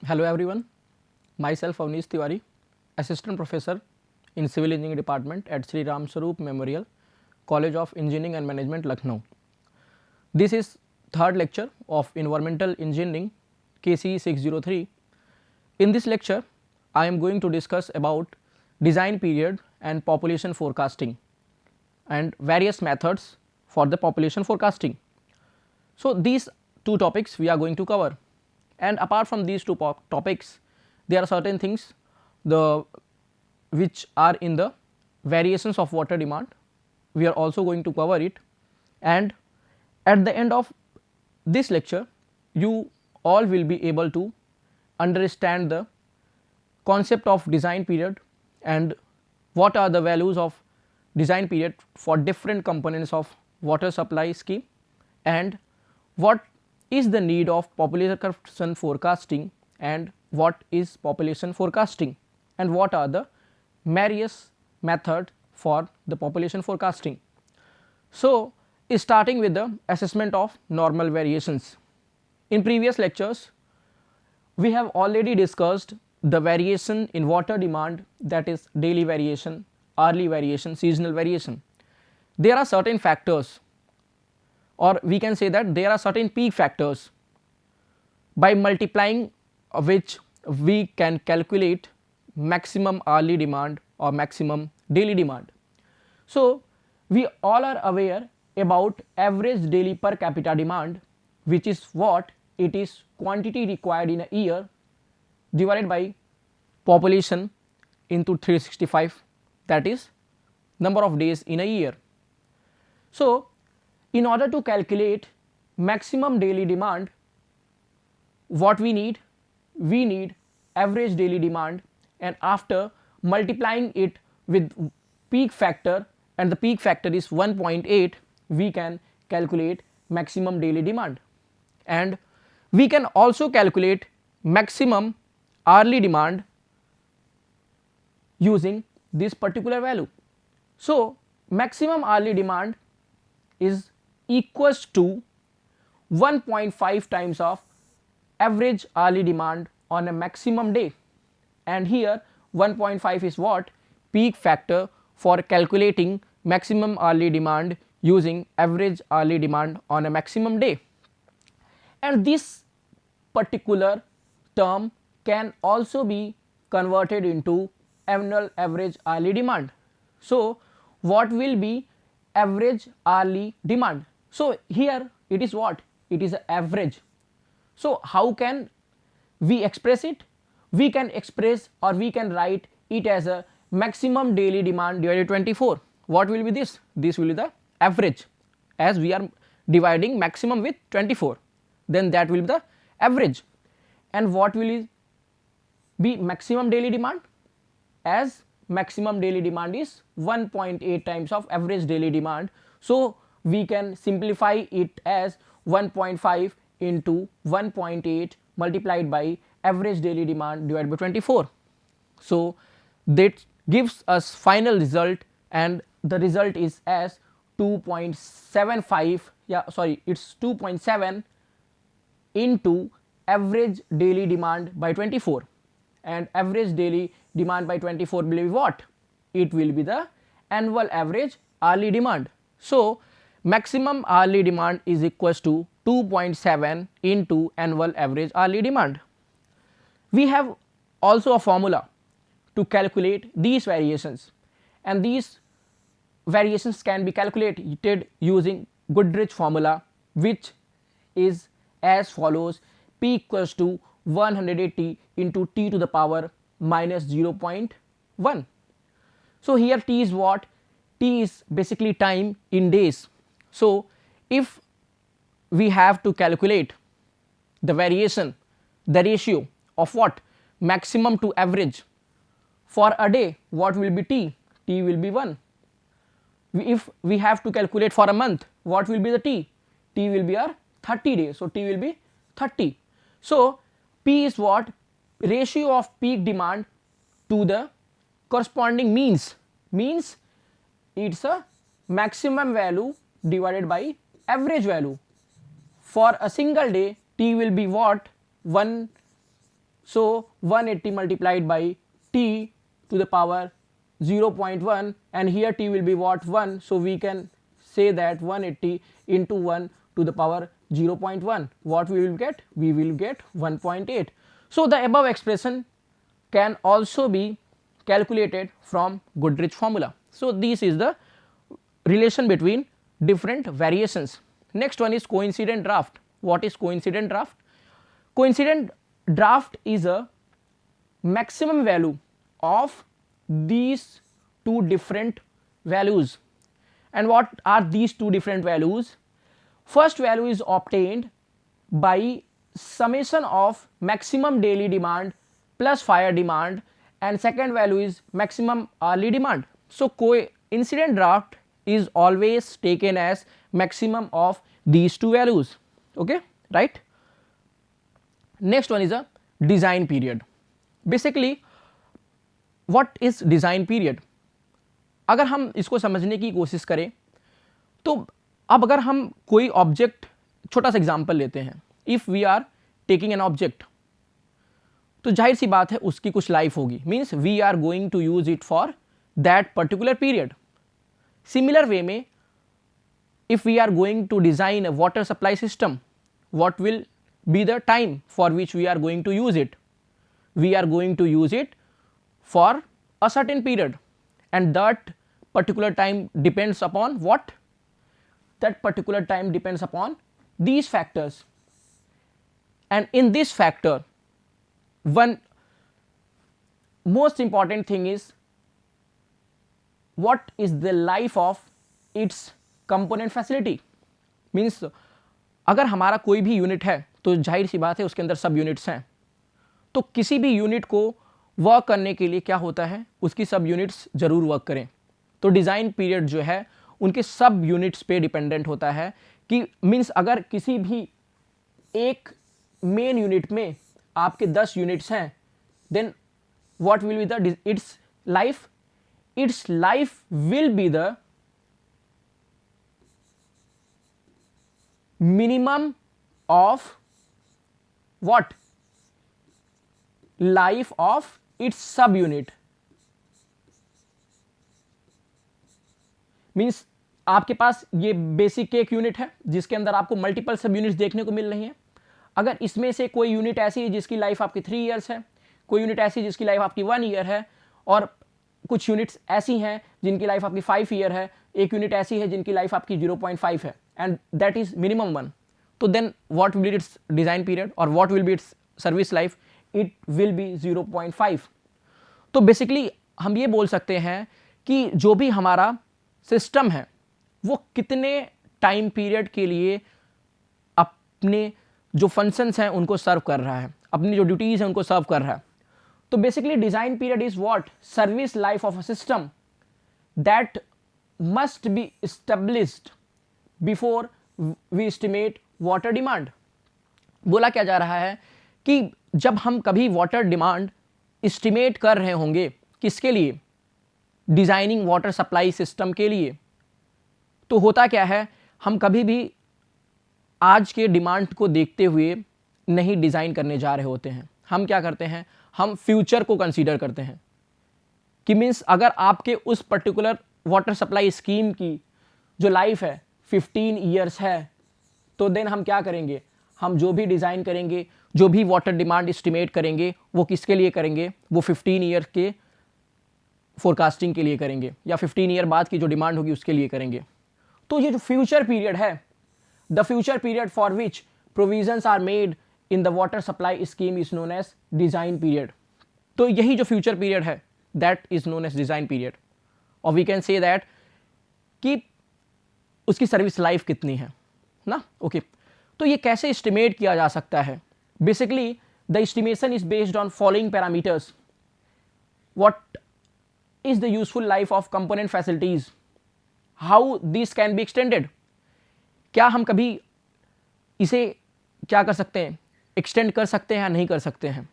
Hello everyone, myself Avnish Tiwari, Assistant Professor in Civil Engineering Department at Sri Ram Saroop Memorial, College of Engineering and Management, Lucknow. This is third lecture of Environmental Engineering KCE 603. In this lecture, I am going to discuss about design period and population forecasting and various methods for the population forecasting. So, these two topics we are going to cover, and apart from these two topics, there are certain things which are in the variations of water demand. We are also going to cover it, and at the end of this lecture you all will be able to understand the concept of design period and what are the values of design period for different components of water supply scheme, and what is the need of population forecasting and what is population forecasting and what are the various methods for the population forecasting. So, starting with the assessment of normal variations. In previous lectures we have already discussed the variation in water demand, that is daily variation, hourly variation, seasonal variation. There are certain factors, or we can say that there are certain peak factors by multiplying which we can calculate maximum hourly demand or maximum daily demand. So, we all are aware about average daily per capita demand, which is what it is quantity required in a year divided by population into 365, that is number of days in a year. So, in order to calculate maximum daily demand, what we need average daily demand, and after multiplying it with peak factor, and the peak factor is 1.8, we can calculate maximum daily demand, and we can also calculate maximum hourly demand using this particular value. So, maximum hourly demand is equals to 1.5 times of average hourly demand on a maximum day, and here 1.5 is what peak factor for calculating maximum hourly demand using average hourly demand on a maximum day, and this particular term can also be converted into annual average hourly demand. So, what will be average hourly demand? So, here it is what? It is average. So, how can we express it? We can express, or we can write it as a maximum daily demand divided 24. What will be this? This will be the average, as we are dividing maximum with 24, then that will be the average. And what will be maximum daily demand? As maximum daily demand is 1.8 times of average daily demand. So, we can simplify it as 1.5 into 1.8 multiplied by average daily demand divided by 24. So, that gives us final result, and the result is as 2.75, it is 2.7 into average daily demand by 24, and average daily demand by 24 will be what? It will be the annual average hourly demand. So, maximum hourly demand is equals to 2.7 into annual average hourly demand. We have also a formula to calculate these variations, and these variations can be calculated using Goodrich formula, which is as follows: P equals to 180 into T to the power minus 0.1. So, here T is what? T is basically time in days. So, if we have to calculate the variation, the ratio of what? Maximum to average for a day, what will be T? T will be 1. If we have to calculate for a month, what will be the T? T will be our 30 days. So, T will be 30. So, P is what? Ratio of peak demand to the corresponding means. Means it is a maximum value divided by average value. For a single day, T will be what? So 180 multiplied by t to the power 0.1, and here t will be what, 1. So we can say that 180 into 1 to the power 0.1, what we will get? We will get 1.8. So the above expression can also be calculated from Goodrich formula. So this is the relation between different variations. Next one is coincident draft. What is coincident draft? Coincident draft is a maximum value of these two different values. And what are these two different values? First value is obtained by summation of maximum daily demand plus fire demand, and second value is maximum hourly demand. So coincident draft is always taken as maximum of these two values. Okay, right? Next one is a design period. Basically what is design period? अगर हम इसको समझने की कोशिश करें तो अब अगर हम कोई ऑब्जेक्ट, छोटा सा एग्जांपल लेते हैं, if we are taking an object, तो जाहिर सी बात है उसकी कुछ लाइफ होगी, means we are going to use it for that particular period. Similar way में if we are going to design a water supply system, what will be the time for which we are going to use it? We are going to use it for a certain period, and that particular time depends upon what? That particular time depends upon these factors. And in this factor, one most important thing is what is the life of its component facility. Means अगर हमारा कोई भी unit है तो जाहिर सी बात है उसके अंदर सब यूनिट्स हैं, तो किसी भी यूनिट को वर्क करने के लिए क्या होता है, उसकी सब यूनिट्स जरूर वर्क करें. तो डिज़ाइन पीरियड जो है उनके सब यूनिट्स पे डिपेंडेंट होता है कि मीन्स अगर किसी भी एक मेन यूनिट में आपके 10 यूनिट्स हैं, then what will be the its life? Its life will be the minimum of what? Life of its subunit. Means आपके पास ये बेसिक एक यूनिट है जिसके अंदर आपको मल्टीपल सब यूनिट्स देखने को मिल रही हैं. अगर इसमें से कोई यूनिट ऐसी है जिसकी लाइफ आपकी 3 ईयर्स है, कोई यूनिट ऐसी जिसकी लाइफ आपकी 1 ईयर है, और कुछ यूनिट्स ऐसी हैं जिनकी लाइफ आपकी 5 ईयर है, एक यूनिट ऐसी है जिनकी लाइफ आपकी 0.5 है, and that is minimum one. So then what will be its design period or what will be its service life? It will be 0.5. तो बेसिकली हम ये बोल सकते हैं कि जो भी हमारा सिस्टम है वो कितने टाइम पीरियड के लिए अपने जो फंक्शंस हैं उनको सर्व कर रहा है, अपनी जो ड्यूटीज़ हैं उनको सर्व कर रहा है. तो basically design period is what? Service life of a system that must be established before we estimate water demand. बोला क्या जा रहा है कि जब हम कभी वाटर डिमांड एस्टिमेट कर रहे होंगे, किसके लिए? डिजाइनिंग वाटर सप्लाई सिस्टम के लिए. तो होता क्या है, हम कभी भी आज के डिमांड को देखते हुए नहीं डिज़ाइन करने जा रहे होते हैं. हम क्या करते हैं, हम फ्यूचर को कंसीडर करते हैं कि मीन्स अगर आपके उस पर्टिकुलर वाटर सप्लाई स्कीम की जो लाइफ है 15 ईयर्स है, तो देन हम क्या करेंगे, हम जो भी डिज़ाइन करेंगे, जो भी वाटर डिमांड एस्टिमेट करेंगे, वो किसके लिए करेंगे? वो 15 ईयर के फोरकास्टिंग के लिए करेंगे, या 15 ईयर बाद की जो डिमांड होगी उसके लिए करेंगे. तो ये जो फ्यूचर पीरियड है, the future period for which provisions are made in the water supply scheme is known as design period. तो यही जो फ्यूचर पीरियड है that is known as design period. और वी कैन से दैट कि उसकी service life कितनी है ना. ओके, तो ये कैसे एस्टिमेट किया जा सकता है? Basically the estimation is based on following parameters. What is the useful life of component facilities, how this can be extended. क्या हम कभी इसे क्या कर सकते हैं, एक्सटेंड कर सकते हैं या नहीं कर सकते हैं?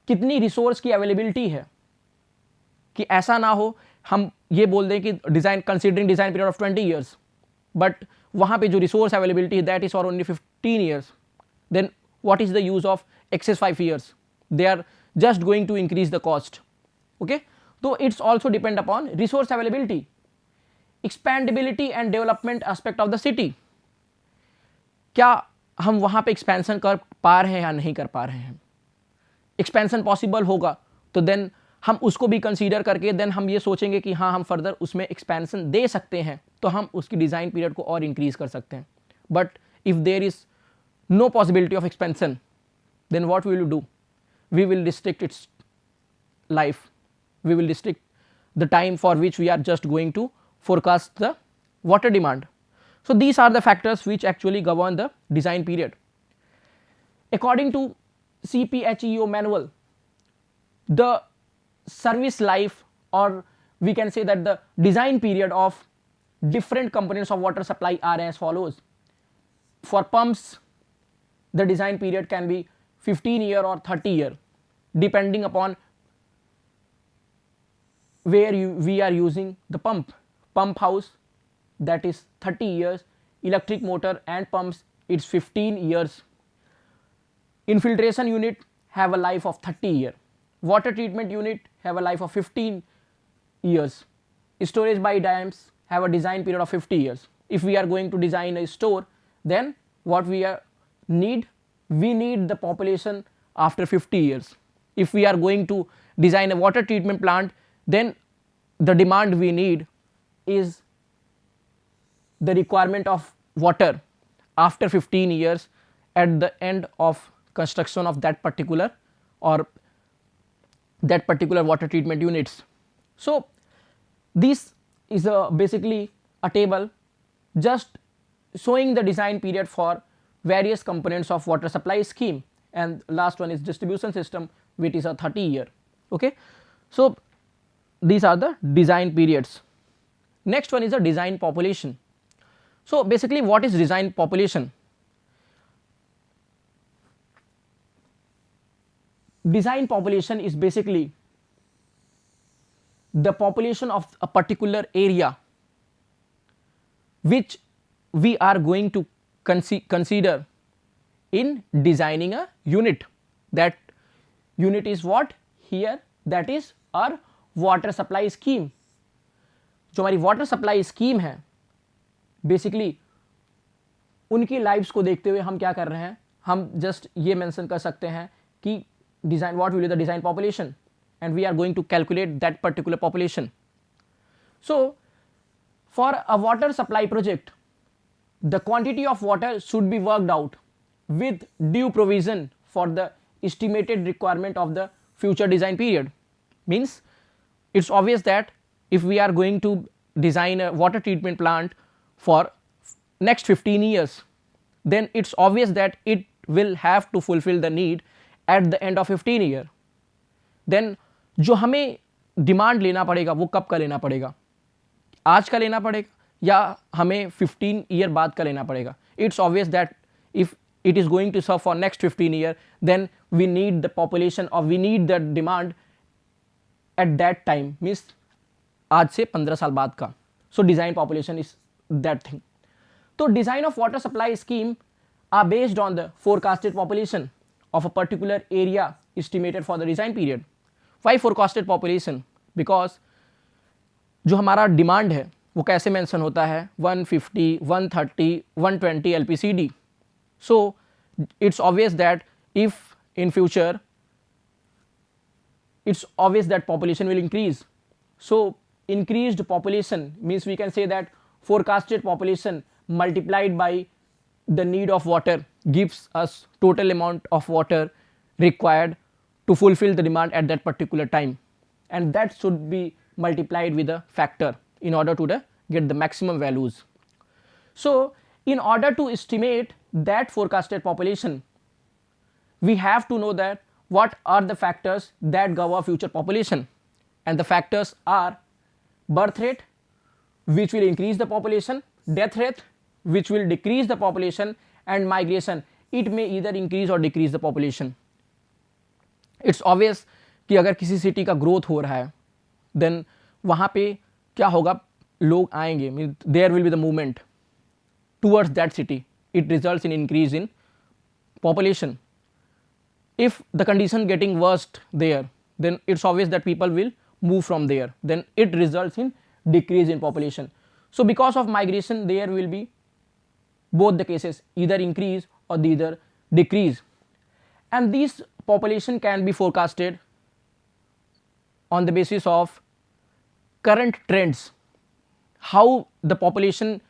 कितनी रिसोर्स की अवेलेबिलिटी है कि ऐसा ना हो हम ये बोल दें कि design considering design period of 20 years, but वहाँ पे जो रिसोर्स अवेलेबिलिटी है that is for only 15 years. Then what is the use of excess 5 years, they are just going to increase the cost. Okay, so it's also depend upon resource availability, expandability and development aspect of the city. क्या हम वहाँ पे expansion कर पा रहे हैं या नहीं कर पा रहे हैं. एक्सपेंशन पॉसिबल होगा तो देन हम उसको भी कंसीडर करके देन हम ये सोचेंगे कि हाँ हम फर्दर उसमें एक्सपेंशन दे सकते हैं, तो हम उसकी डिज़ाइन पीरियड को और इंक्रीज कर सकते हैं. But if there is no possibility of expansion, then what we will do, we will restrict its life, we will restrict the time for which we are just going to forecast the water demand. So these are the factors which actually govern the design period. According to CPHEO manual, the service life, or we can say that the design period of different components of water supply are as follows. For pumps, the design period can be 15 year or 30 year depending upon where we are using the pump house, that is 30 years, electric motor and pumps it's 15 years, infiltration unit have a life of 30 year, water treatment unit have a life of 15 years, storage by dams have a design period of 50 years. If we are going to design a store, then what we need the population after 50 years. If we are going to design a water treatment plant, then the demand we need is the requirement of water after 15 years at the end of construction of that particular water treatment units. So this is basically a table just showing the design period for various components of water supply scheme, and last one is distribution system, which is a 30 year. Okay, so these are the design periods. Next one is a design population. So basically what is design population? Design population is basically the population of a particular area which we are going to consider in designing a unit. That unit is what here, that is our water supply scheme. जो हमारी water supply scheme है, basically उनकी lives को देखते हुए हम क्या कर रहे हैं, हम जस्ट ये मेंशन कर सकते हैं कि design what will be the design population, and we are going to calculate that particular population. So for a water supply project, the quantity of water should be worked out with due provision for the estimated requirement of the future design period. Means it's obvious that if we are going to design a water treatment plant for next 15 years, then it's obvious that it will have to fulfill the need at the end of 15 year. Then जो हमें demand लेना पड़ेगा वो कब का लेना पड़ेगा, आज का लेना पड़ेगा या हमें 15 ईयर बाद का लेना पड़ेगा. It's obvious that if it is going to serve for next 15 year, then we need the population or we need the demand at that time, means आज से 15 साल बाद का. So design population is that thing. So design of water supply scheme are based on the forecasted population of a particular area estimated for the design period. Why forecasted population? Because जो हमारा demand है वो कैसे mention होता है, 150, 130, 120 LPCD. So it's obvious that if in future it's obvious that population will increase. So increased population means we can say that forecasted population multiplied by the need of water gives us total amount of water required to fulfill the demand at that particular time, and that should be multiplied with a factor in order to get the maximum values. So in order to estimate that forecasted population, we have to know that what are the factors that govern future population, and the factors are birth rate, which will increase the population, death rate, which will decrease the population, and migration, it may either increase or decrease the population. It's obvious कि अगर किसी city का growth हो रहा है then वहाँ पे क्या होगा, लोग आएंगे, there will be the movement towards that city. It results in increase in population. if the condition getting worst there, then it's obvious that people will move from there, then it results in decrease in population. So because of migration there will be both the cases, either increase or the either decrease, and this population can be forecasted on the basis of current trends, how the population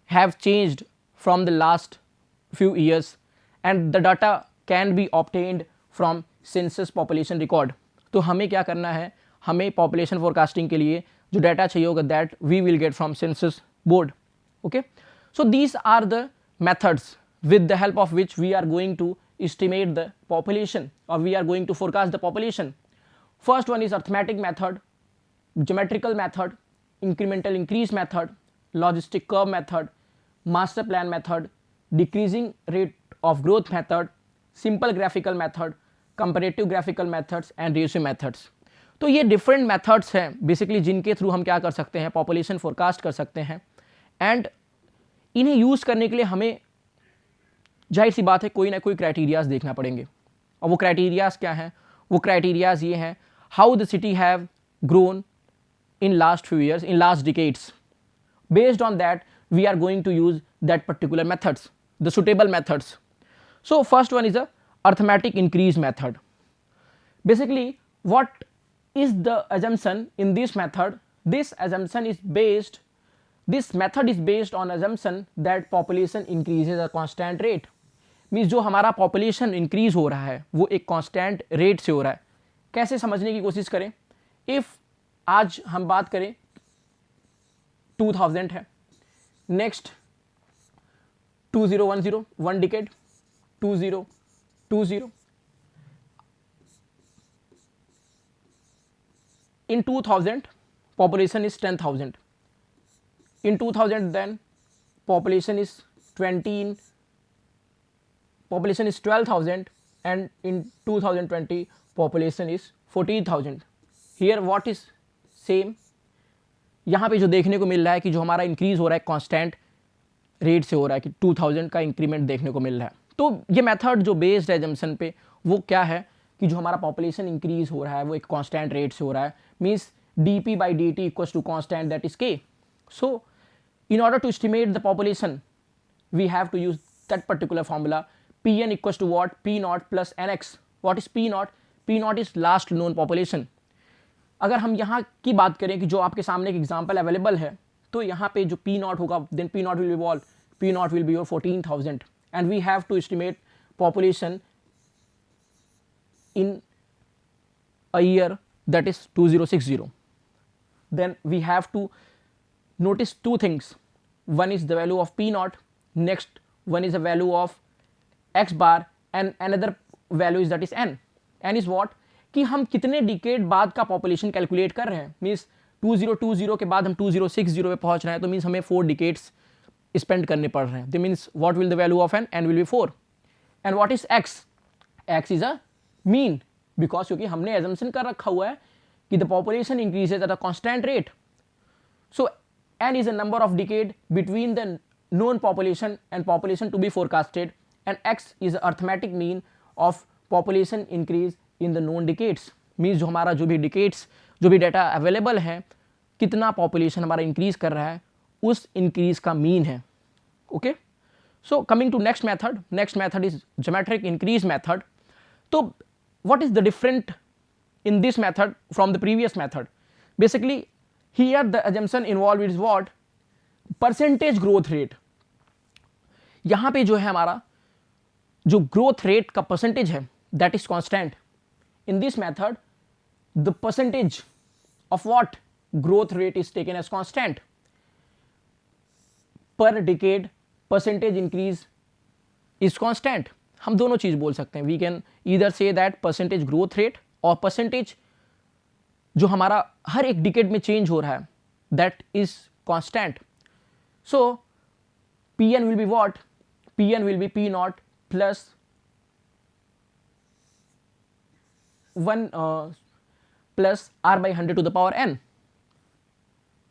have changed from the last few years, and the data can be obtained from census population record. तो हमें क्या करना है, हमें population forecasting के लिए जो data चाहिए होगा that we will get from census board. Okay, so these are the methods with the help of which we are going to estimate the population or we are going to forecast the population. First one is arithmetic method, geometrical method, incremental increase method, logistic curve method, master plan method, decreasing rate of growth method, simple graphical method, comparative graphical methods and ratio methods. तो ये different methods हैं basically जिनके through हम क्या कर सकते हैं, population forecast कर सकते हैं, एंड इन्हें यूज़ करने के लिए हमें जाहिर सी बात है कोई ना कोई क्राइटेरियाज देखना पड़ेंगे. और वो क्राइटेरियाज क्या हैं, वो क्राइटेरियाज ये हैं, how the city have grown in last few years, in last decades. Based on that we are going to use that particular methods, the suitable methods. So first one is a arithmetic increase method. Basically what is the assumption in this method? This assumption is based, this method is based on assumption that population increases at constant rate. Means जो हमारा population increase हो रहा है वो एक constant rate से हो रहा है. कैसे समझने की कोशिश करें, if आज हम बात करें 2000 है, next 2010 one decade 2020, in 2000 population is 10,000, in 2000 then population is 12,000 and in 2020 population is 14,000. Here what is same, यहाँ पे जो देखने को मिल रहा है कि जो हमारा इंक्रीज हो रहा है कांस्टेंट रेट से हो रहा है कि 2000 का इंक्रीमेंट देखने को मिल रहा है. तो ये मेथड जो बेस्ड है जम्पसन पे वो क्या है कि जो हमारा पॉपुलेशन इंक्रीज हो रहा है वो एक कांस्टेंट रेट से हो रहा है, means dp by dt equals to constant that is k. So in order to estimate the population we have to use that particular formula pn equals to what, p not plus nx. What is p not? p not is last known population. अगर हम यहाँ की बात करें कि जो आपके सामने एक एग्जाम्पल अवेलेबल है, तो यहाँ पे जो पी नॉट होगा then P not will be wall, P not will be your 14,000 and we have to estimate population in a year that is 2060. Then we have to notice two things, one is the value of P not, next one is the value of X bar and another value is that is N. N is what कि हम कितने decade बाद का population calculate कर रहे हैं. Means 2020 के बाद हम 2060 पे पहुंच रहे हैं, तो मीन्स हमें 4 डिकेड्स स्पेंड करने पड़ रहे हैं. The means what will the value of N? N will be 4. And what is X? X is a mean, because क्योंकि हमने एजम्पशन कर रखा हुआ है कि the population increases at a constant rate. So N is a number of decade between the known population and population to be forecasted, and x is arithmetic mean of population increase in the known decades. Means जो हमारा जो भी decades जो भी data available है कितना population हमारा increase कर रहा है उस इंक्रीज का मीन है. Okay, so coming to next method, next method is geometric increase method. तो what is the different in this method from the previous method? Basically here the assumption involve is what? Percentage growth rate. यहाँ पे जो है हमारा जो growth rate का percentage है that is constant. In this method, the percentage of what growth rate is taken as constant. Per decade, percentage increase is constant. हम दोनों चीज बोल सकते हैं. We can either say that percentage growth rate और percentage जो हमारा हर एक डिकेड में चेंज हो रहा है that is constant. So Pn will be what? Pn will be P naught plus 1 plus r by 100 to the power n,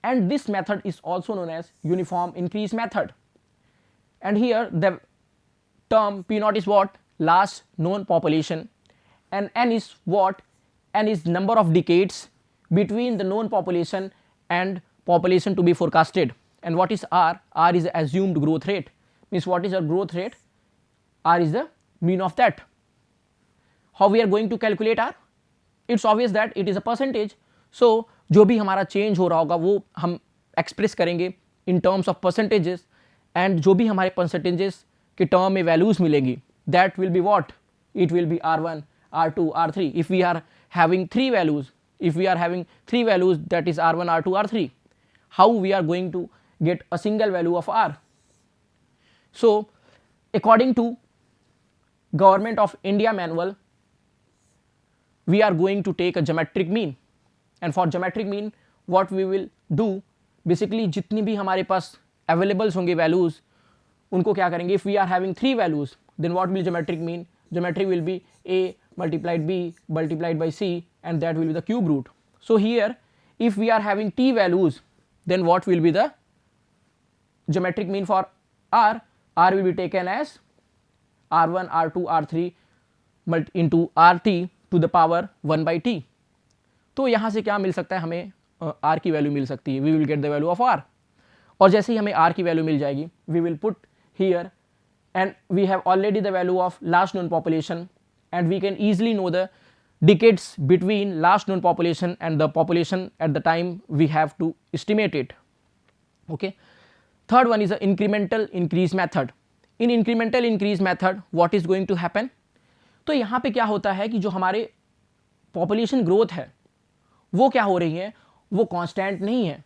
and this method is also known as uniform increase method. And here the term p naught is what? Last known population, and n is what? N is number of decades between the known population and population to be forecasted. And what is r? R is the assumed growth rate. Means what is our growth rate? R is the mean of that. How we are going to calculate r? It's obvious that it is a percentage. So जो भी हमारा change हो रहा होगा वो हम express करेंगे in terms of percentages, एंड जो भी हमारे परसेंटेजेस के टर्म में वैल्यूज मिलेंगी that will be what? It will be R1, R2, R3. If we are having three values, if we are having three values, that is R1, R2, R3, how we are going to get a single value of R? So according to Government of India manual, we are going to take a geometric mean, and for geometric mean what we will do, basically जितनी भी हमारे पास availables होंगे values उनको क्या करेंगे? if we are having three values, then what will geometric mean? Geometric will be A multiplied B multiplied by C, and that will be the cube root. So here if we are having t values, then what will be the geometric mean for R? R will be taken as R1, R2, R3 into RT to the power 1 by t. तो यहाँ से क्या मिल सकता है? हमें R की value मिल सकती है. We will get the value of R. और जैसे ही हमें R की वैल्यू मिल जाएगी, we will put here, and we have already the value of last known population, and we can easily know the decades between last known population and the population at the time we have to estimate it. Okay. Third one is the incremental increase method. In incremental increase method, what is going to happen? तो यहाँ पे क्या होता है कि जो हमारे population growth है वो क्या हो रही है? वो कांस्टेंट नहीं है.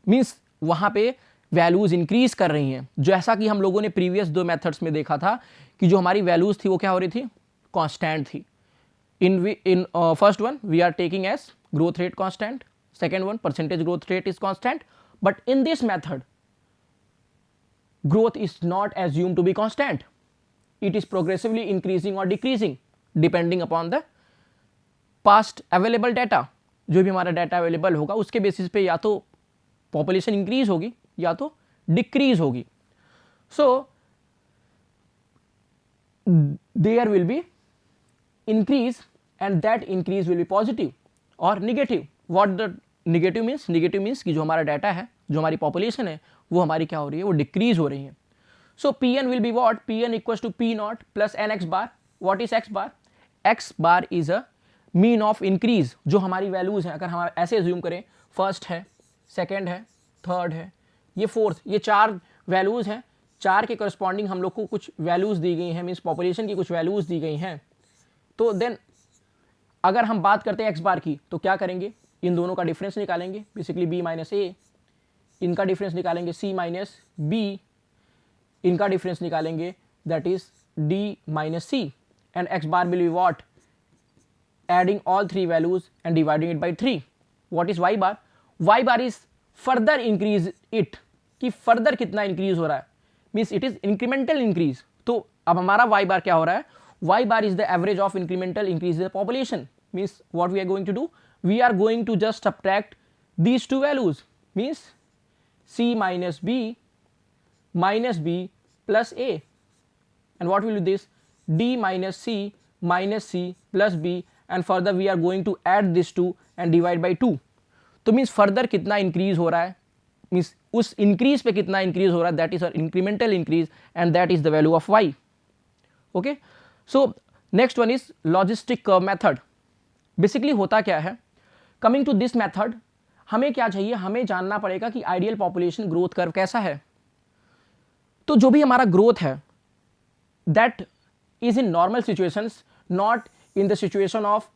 मीन्स वहाँ पे वैल्यूज इंक्रीज कर रही हैं, जैसा कि हम लोगों ने प्रीवियस दो मेथड्स में देखा था कि जो हमारी वैल्यूज थी वो क्या हो रही थी? कांस्टेंट थी. In first one we are taking as growth rate constant, second one percentage growth rate is constant, but in this method growth is not assumed to be constant. It is progressively increasing or decreasing depending upon the past available data. जो भी हमारा data available होगा उसके basis पे या तो population increase होगी या तो डिक्रीज होगी. So there will be increase, and that increase will be positive or negative. What the negative means? Negative means कि जो हमारा डाटा है, जो हमारी पॉपुलेशन है वो हमारी क्या हो रही है? वो डिक्रीज हो रही है. सो Pn will be what? Pn equals to P naught plus nx bar. What is x bar? x bar is a mean of increase. जो हमारी वैल्यूज हैं, अगर हम ऐसे एज्यूम करें, फर्स्ट है, सेकेंड है, थर्ड है, ये फोर्थ, ये चार वैल्यूज हैं. चार के करस्पॉन्डिंग हम लोग को कुछ वैल्यूज दी गई हैं, मीन्स पॉपुलेशन की कुछ वैल्यूज दी गई हैं. तो देन अगर हम बात करते हैं एक्स बार की तो क्या करेंगे? इन दोनों का डिफरेंस निकालेंगे, बेसिकली b माइनस ए, इनका डिफरेंस निकालेंगे c माइनस बी, इनका डिफरेंस निकालेंगे that is d minus C, and X bar will be what? Adding all three values and dividing it by 3. What is y bar? y bar is further increase it, कि further कितना increase हो रहा है, means it is incremental increase. तो अब हमारा y बार क्या हो रहा है? Y bar is the average of incremental increase in the population. Means what we are going to do? We are going to just subtract these two values. Means C minus B plus A. And what will be this? D minus C plus B, and further we are going to add this two and divide by 2. तो means further कितना increase हो रहा है? Means उस increase पे कितना increase हो रहा है? That is our incremental increase, and that is the value of Y. Okay. So next one is logistic curve method. Basically होता क्या है? कमिंग टू दिस मेथड, हमें क्या चाहिए? हमें जानना पड़ेगा कि आइडियल पॉपुलेशन ग्रोथ कर्व कैसा है. तो जो भी हमारा ग्रोथ है that is in normal situations, not in the situation of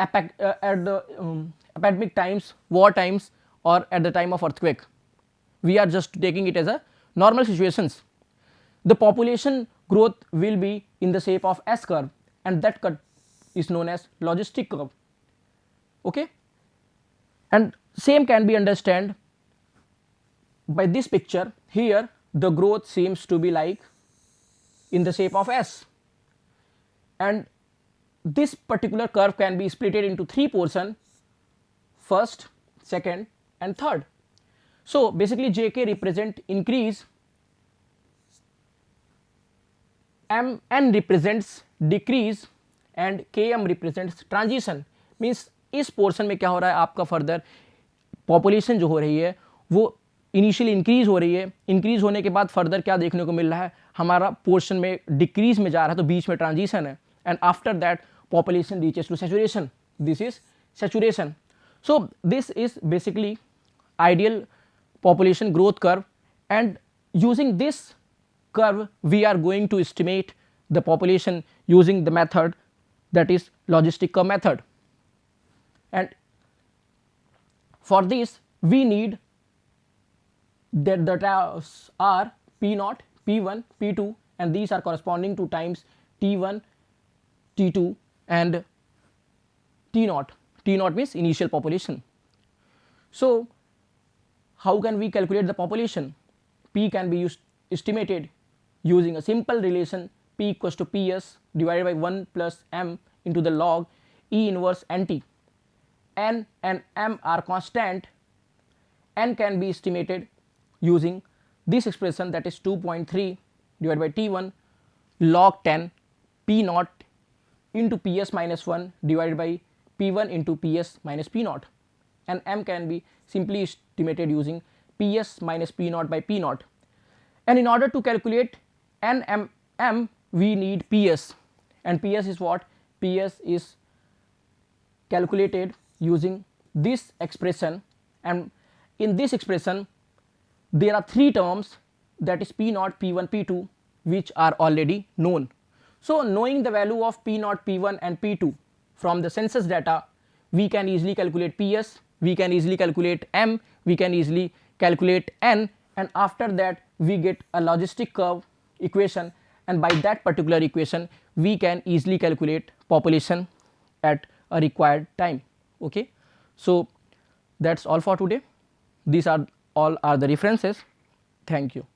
epidemic times, war times, और at the time of earthquake. We are just taking it as a normal situations. The population growth will be in the shape of S curve, and that curve is known as logistic curve. Okay, and same can be understood by this picture. Here the growth seems to be like in the shape of S, and this particular curve can be split into three portions: first, second, and third. So basically JK represent increase, N represents decrease, and km represents transition, means इस portion में क्या हो रहा है, आपका further population जो हो रही है वो इनिशियली इंक्रीज हो रही है, इंक्रीज होने के बाद फर्दर क्या देखने को मिल रहा है, हमारा पोर्शन में डिक्रीज में जा रहा है, तो बीच में ट्रांजिशन है, and after that population reaches to saturation. This is saturation. So this is basically ideal population growth curve, and using this curve we are going to estimate the population using the method that is logistic curve method. And for this we need that the terms are P naught, P1, P2, and these are corresponding to times T1, T2 and T naught. T naught means initial population. So how can we calculate the population? P can be estimated using a simple relation P equals to PS divided by 1 plus m into the log E inverse NT. N and m are constant. N can be estimated using this expression, that is 2.3 divided by T1 log 10 P naught into Ps minus 1 divided by P1 into Ps minus P naught, and m can be simply estimated using Ps minus P naught by P naught. And in order to calculate n m we need Ps, and Ps is what? Ps is calculated using this expression, and in this expression there are three terms, that is P naught, P1, P2, which are already known. So knowing the value of P naught, P1 and P2 from the census data, we can easily calculate Ps, we can easily calculate m, we can easily calculate n, and after that we get a logistic curve equation, and by that particular equation we can easily calculate population at a required time. Okay, so that's all for today. These are all are the references. Thank you.